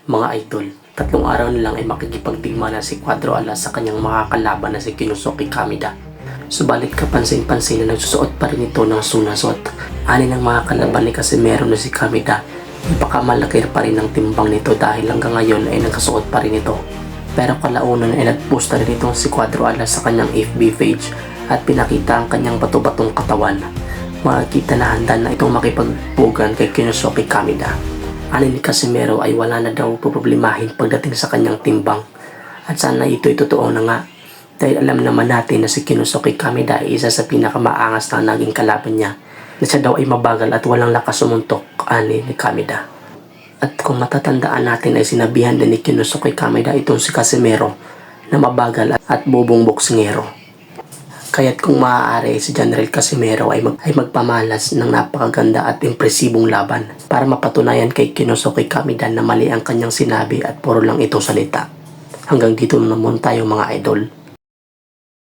Mga idol, 3 araw na lang ay makikipagdigma na si Cuadro Alas sa kanyang makakalaban na si Kinosuke Kameda. Subalit kapansin-pansin na nagsusuot pa rin ito ng sunasot. Ani ng mga kalaban ni Casimero na si Kameda, ipakamalaki pa rin ang timbang nito dahil hanggang ngayon ay nagkasuot pa rin ito. Pero kalaunan ay nagpost na rin itong si Cuadro Alas sa kanyang FB page at pinakita ang kanyang bato-batong katawan. Makikita na handa na itong makipagpugan kay Kinosuke Kameda. Ani ni Casimero ay wala na daw poproblemahin pagdating sa kanyang timbang. At sana ito'y totoo na nga. Dahil alam naman natin na si Kinosuke Kameda ay isa sa pinakamaangas na naging kalaban niya. Na siya daw ay mabagal at walang lakas sumuntok, ani ni Kameda. At kung matatandaan natin ay sinabihan din ni Kinosuke Kameda itong si Casimero na mabagal at bubong boksingero. Kaya't kung maaari si General Casimero ay magpamalas ng napakaganda at impresibong laban para mapatunayan kay Kinosuke Kameda na mali ang kanyang sinabi at puro lang ito salita. Hanggang dito naman tayo mga idol.